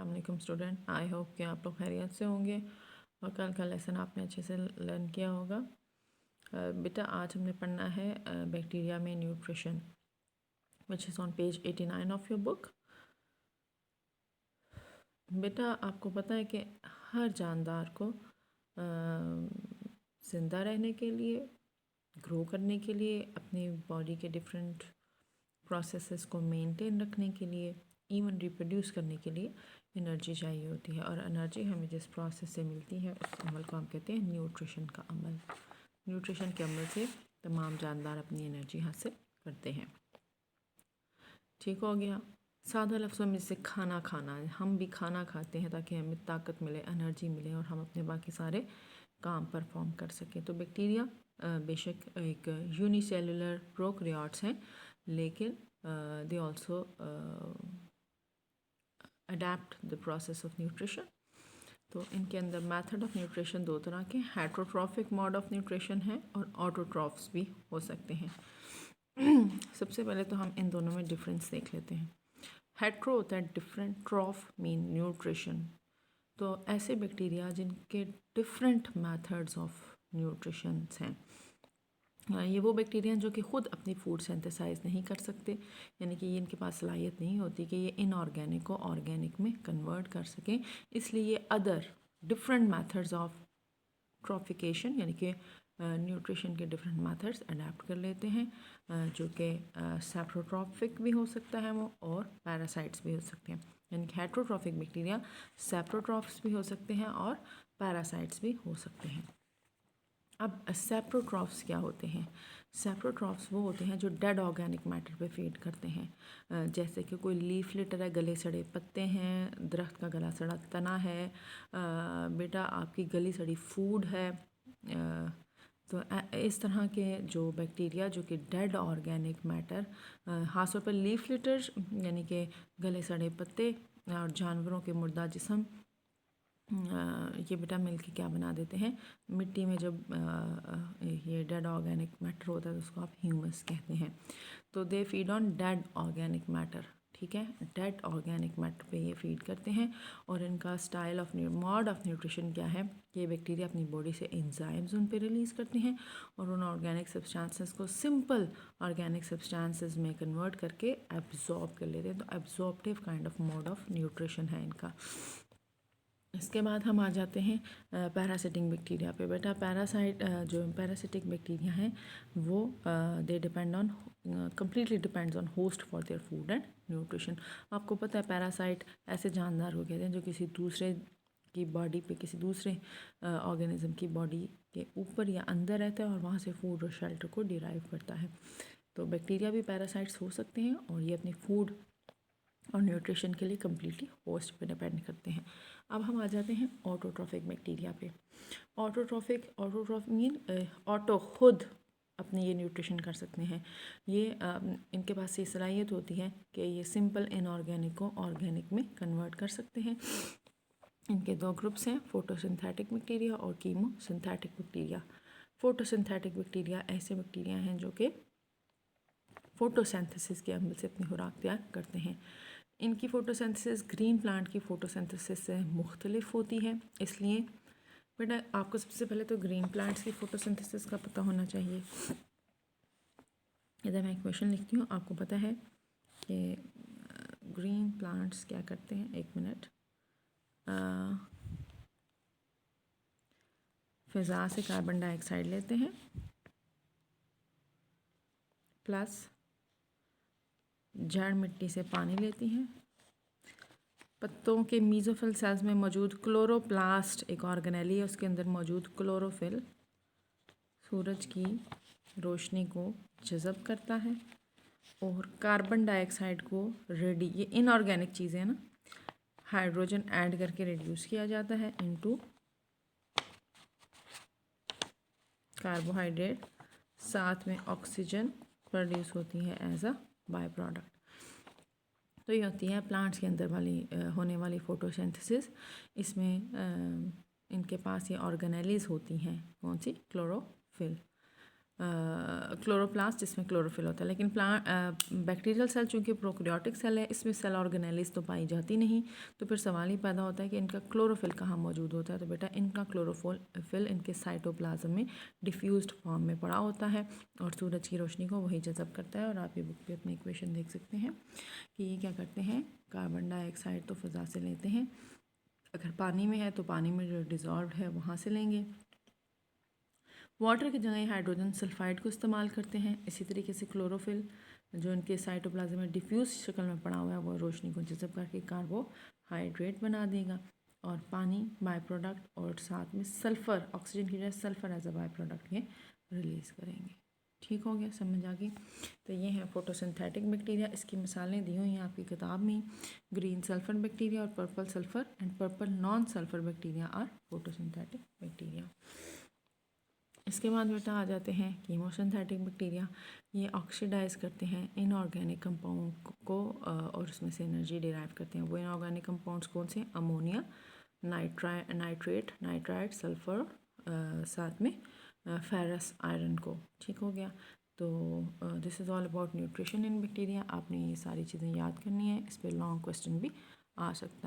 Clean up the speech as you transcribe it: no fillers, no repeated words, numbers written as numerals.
अस्सलाम वालेकुम student, I hope कि आप लोग खैरियत से होंगे और कल का लेसन आपने अच्छे से लर्न किया होगा। बेटा आज हमने पढ़ना है बैक्टीरिया में nutrition which is on page 89 of your book. बेटा आपको पता है कि हर जानदार को ज़िंदा रहने के लिए, ग्रो करने के लिए, अपनी बॉडी के डिफरेंट प्रोसेसेस को मेंटेन रखने के लिए, इवन रिप्रोड्यूस करने के लिए एनर्जी चाहिए होती है। और एनर्जी हमें जिस प्रोसेस से मिलती है उस अमल को हम कहते हैं न्यूट्रिशन का अमल। न्यूट्रिशन के अमल से तमाम जानदार अपनी एनर्जी हासिल करते हैं। ठीक हो गया। सादा लफ्ज़ों में से खाना खाना, हम भी खाना खाते हैं ताकि हमें ताकत मिले, एनर्जी मिले और हम अपने बाकी सारे काम परफॉर्म कर सकें। तो बैक्टीरिया बेशक एक यूनिसेलुलर प्रोकैरियोट्स हैं, लेकिन they also adapt the process of nutrition. तो इनके अंदर मेथड ऑफ न्यूट्रिशन दो तरह के, हेट्रोट्रॉफिक मोड ऑफ न्यूट्रिशन है और ऑटोट्रॉफ्स भी हो सकते हैं। सबसे पहले तो हम इन दोनों में डिफरेंस देख लेते हैं। हेट्रो होता है डिफरेंट, ट्रॉफ मीन न्यूट्रिशन। तो ऐसे बैक्टीरिया जिनके डिफरेंट मेथड्स ऑफ न्यूट्रिशन हैं, ये वो बैक्टीरिया जो कि ख़ुद अपनी फूड सिंथेसाइज नहीं कर सकते, यानी कि ये इनके पास सलाहियत नहीं होती कि ये इनऑर्गेनिक को ऑर्गेनिक में कन्वर्ट कर सकें। इसलिए ये अदर डिफरेंट मेथड्स ऑफ ट्रॉफिकेशन यानी कि न्यूट्रिशन के डिफरेंट मेथड्स अडेप्ट कर लेते हैं, जो कि सेप्रोट्रॉफिक भी हो सकता है वो, और पैरासाइट्स भी हो सकते हैं। यानी कि हेट्रोट्रॉफिक बैक्टीरिया सेप्रोट्रॉफ्स भी हो सकते हैं और पैरासाइट्स भी हो सकते हैं। अब सेप्रोट्रॉफ्स क्या होते हैं? सेप्रोट्रॉफ्स वो होते हैं जो डेड ऑर्गेनिक मैटर पे फीड करते हैं। जैसे कि कोई लीफ लिटर है, गले सड़े पत्ते हैं, दरख्त का गला सड़ा तना है, बेटा आपकी गली सड़ी फूड है। तो इस तरह के जो बैक्टीरिया जो कि डेड ऑर्गेनिक मैटर, खासतौर पर लीफ लिटर यानी कि गले सड़े पत्ते और जानवरों के मुर्दा जिस्म, ये बेटा मिलके क्या बना देते हैं, मिट्टी में जब ये डेड ऑर्गेनिक मैटर होता है तो उसको आप ह्यूमस कहते हैं। तो they feed on dead organic matter, ठीक है, डेड ऑर्गेनिक मैटर पे ये फीड करते हैं। और इनका style of mode of nutrition क्या है कि बैक्टीरिया अपनी बॉडी से एंजाइम्स उन पे रिलीज़ करते हैं और उन ऑर्गेनिक सब्सटेंसेस को सिंपल ऑर्गेनिक सब्सटेंसेस में कन्वर्ट करके एब्जॉर्ब कर लेते हैं। तो absorptive kind of mode of nutrition है इनका। इसके बाद हम आ जाते हैं पैरासिटिक बैक्टीरिया पे। बेटा पैरासाइट जो पैरासिटिक बैक्टीरिया हैं वो they depend on completely depends on host for their food and nutrition. आपको पता है पैरासाइट ऐसे जानदार को कहते हैं जो किसी दूसरे की बॉडी पे, किसी दूसरे ऑर्गेनिज्म की बॉडी के ऊपर या अंदर रहता है और वहाँ से फूड और शेल्टर को डिराइव करता है। तो बैक्टीरिया भी पैरासाइट्स हो सकते हैं और ये अपनी फूड और न्यूट्रिशन के लिए कम्प्लीटली होस्ट पे डिपेंड करते हैं। अब हम आ जाते हैं ऑटोट्रॉफिक बैक्टीरिया पे। ऑटोट्रॉफ मीन ऑटो, खुद अपनी ये न्यूट्रिशन कर सकते हैं। ये इनके पास ये सलाहियत होती है कि ये सिंपल इनऑर्गेनिक को ऑर्गेनिक में कन्वर्ट कर सकते हैं। इनके दो ग्रुप्स हैं, फोटोसिंथेटिक बैक्टीरिया और कीमोसिंथेटिक बैक्टीरिया। फोटोसिंथेटिक बैक्टीरिया ऐसे बैक्टीरिया हैं जो कि फोटोसिंथेसिस के अमल से अपनी खुराक तैयार करते हैं। इनकी फ़ोटोसिंथेसिस ग्रीन प्लांट की फ़ोटोसिंथेसिस से मुख्तलिफ होती है। इसलिए बेटा आपको सबसे पहले तो ग्रीन प्लांट्स की फ़ोटोसिंथेसिस का पता होना चाहिए। इधर मैं एक क्वेश्चन लिखती हूँ, आपको पता है कि ग्रीन प्लांट्स क्या करते हैं? एक मिनट। फ़िज़ा से कार्बन डाइऑक्साइड लेते हैं प्लस जड़ मिट्टी से पानी लेती हैं। पत्तों के मीज़ोफिल सेल्स में मौजूद क्लोरोप्लास्ट एक ऑर्गेनेली है, उसके अंदर मौजूद क्लोरोफिल सूरज की रोशनी को जज़ब करता है और कार्बन डाइऑक्साइड को ये इनऑर्गेनिक चीज़ें हैं ना, हाइड्रोजन ऐड करके रिड्यूस किया जाता है इनटू कार्बोहाइड्रेट, साथ में ऑक्सीजन प्रोड्यूस होती है एज अ बाय प्रोडक्ट। तो ये होती है प्लांट्स के अंदर वाली होने वाली फ़ोटोसिंथेसिस। इसमें इनके पास ये ऑर्गेनेलीज होती हैं, कौन सी? क्लोरोफिल। क्लोरोप्लास्ट जिसमें क्लोरोफिल होता है, लेकिन बैक्टीरियल सेल चूँकि प्रोकैरियोटिक सेल है, इसमें सेल ऑर्गेनेलिस तो पाई जाती नहीं, तो फिर सवाल ही पैदा होता है कि इनका क्लोरोफिल कहाँ मौजूद होता है। तो बेटा इनका क्लोरोफिल इनके साइटोप्लाज्म में डिफ्यूज्ड फॉर्म में पड़ा होता है और सूरज की रोशनी को वही जज़ब करता है। और आप ये बुक पे अपनी इक्वेशन देख सकते हैं कि ये क्या करते हैं, कार्बन डाइऑक्साइड तो फ़ज़ा से लेते हैं, अगर पानी में है तो पानी में जो डिज़ॉल्व है वहाँ से लेंगे, वाटर की जगह हाइड्रोजन सल्फाइड को इस्तेमाल करते हैं। इसी तरीके से क्लोरोफिल जो इनके साइटोप्लाज्म में डिफ्यूज शक्ल में पड़ा हुआ है वो रोशनी को जज़ब करके कार्बोहाइड्रेट बना देगा, और पानी बाय प्रोडक्ट और साथ में सल्फ़र, ऑक्सीजन की जगह sulphur as a by product ये रिलीज़ करेंगे। ठीक हो गया, समझ आ गई। तो ये है फोटोसिंथेटिक बैक्टीरिया, इसकी मिसालें दी हुई हैं आपकी किताब में। ग्रीन सल्फर बैक्टीरिया और purple sulphur and purple non sulphur bacteria are photosynthetic bacteria. इसके बाद बेटा आ जाते हैं कीमोसिंथेटिक बैक्टीरिया। ये ऑक्सीडाइज करते हैं इनऑर्गेनिक कंपाउंड को और उसमें से एनर्जी डिराइव करते हैं। वो इनऑर्गेनिक कंपाउंड्स कौन से, अमोनिया, नाइट्रेट, नाइट्राइट, सल्फर, साथ में फेरस आयरन को। ठीक हो गया। तो this is all about nutrition in bacteria. आपने ये सारी चीज़ें याद करनी है, इस पर लॉन्ग क्वेश्चन भी आ सकता है।